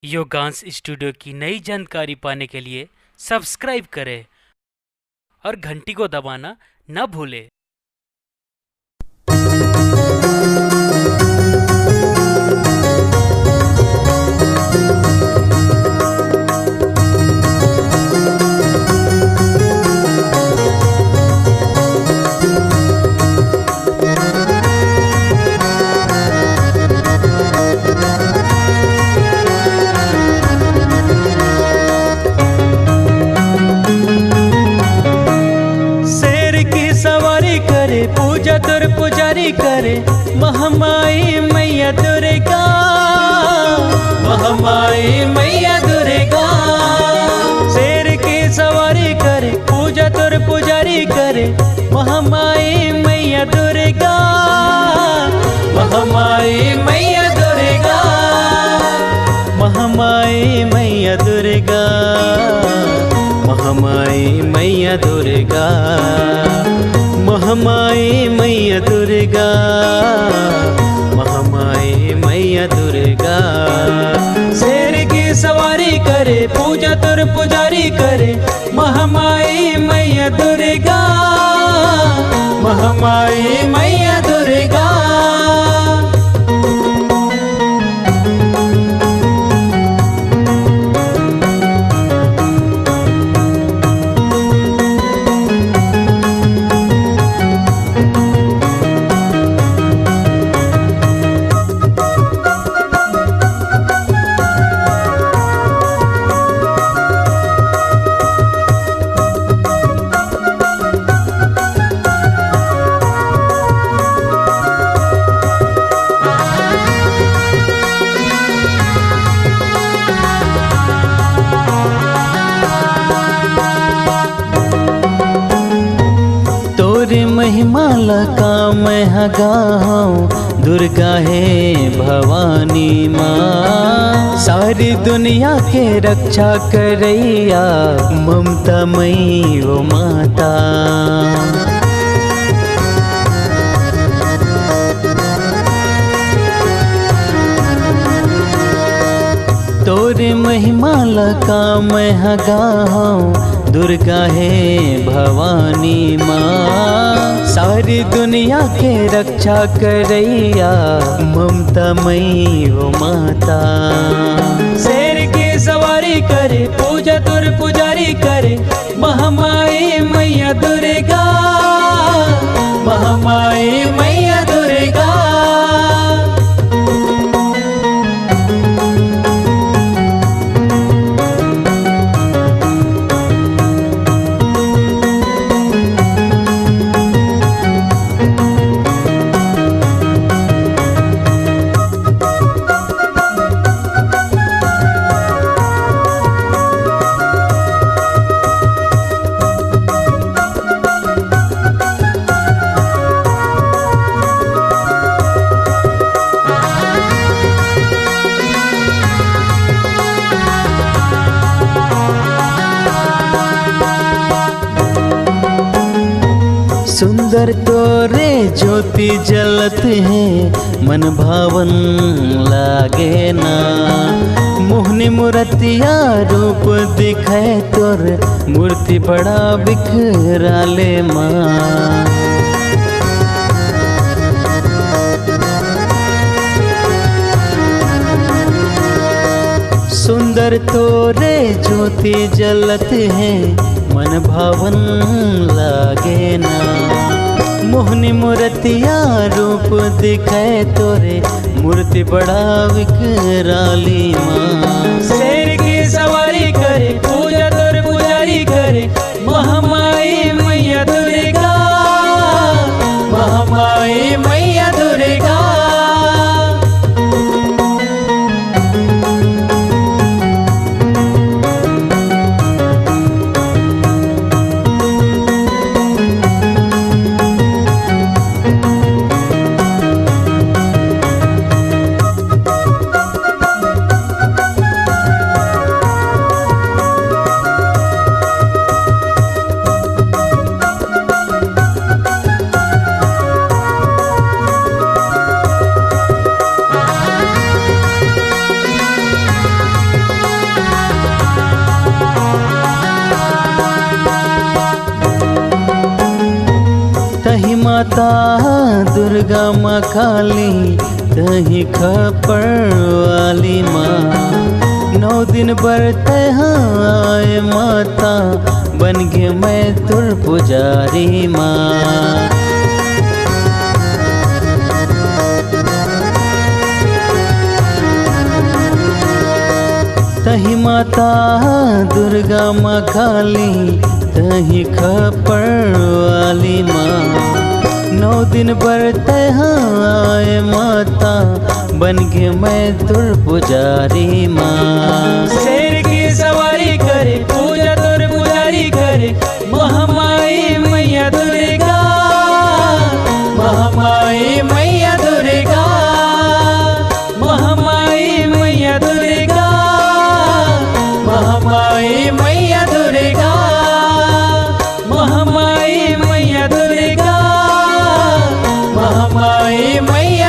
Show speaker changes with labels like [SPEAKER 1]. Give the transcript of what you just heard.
[SPEAKER 1] योगांश studio की नई जानकारी पाने के लिए सब्सक्राइब करें और घंटी को दबाना न भूलें।
[SPEAKER 2] पूजा तुर पुजारी करे महामाई मैया दुर्गा, महामाई मैया दुर्गा। शेर की सवारी करे पूजा तुर पुजारी करे महामाई मैया दुर्गा, महामाई मैया दुर्गा, महामाई मैया दुर्गा, महामाई मैया दुर्गा, महामाई मैया दुर्गा, महामाई मैया दुर्गा। शेर की सवारी करे पूजा तुर पुजारी करे महामाई मैया दुर्गा, महामाई मैया दुर्गा। महिमा लका मैं गाऊं दुर्गा है भवानी माँ, सारी दुनिया के रक्षा करैया ममता मई वो माता। तोरे महिमा लका मैं गाऊं दुर्गा है भवानी माँ, सारी दुनिया के रक्षा करैया ममता मई वो माता। शेर की सवारी करे पूजा तुर पुजारी करे महामाई मैया दुर्गा, महामाई मैया दुर्गा। सुंदर तोरे ज्योति जलत है मन भावन लागे ना, मोहनी मूर्तिया रूप दिखे तोर मूर्ति बड़ा बिखराले माँ। सुंदर तोरे ज्योति जलत है मन भावन लागे ना, मोहनी मूर्तिया रूप दिखे तोरे मूर्ति बड़ा विकराली माँ। शेर की सवारी करे पूजा तुर पुजारी करे महामाई मैया दुर्गा, महामाई मैया दुर्गा। माता दुर्गा माँ काली, तही खप्पर वाली माँ। 9 दिन बरते आए माता, बन गे मैं तुर पुजारी माँ। तही माता दुर्गा माँ काली, तही खप्पर वाली माँ। 9 दिन बरते आए माता, बन गे मैं तुर पुजारी माँ।
[SPEAKER 3] शेर की सवारी करे, पूजा तुर पुजारी करे, महामाई मैया दुर्गा, महामाई मैया दुर्गा, महामाई मैया दुर्गा, महामाई मैया दुर्गा, महामाई मैया दुर्गा, महामाई मैया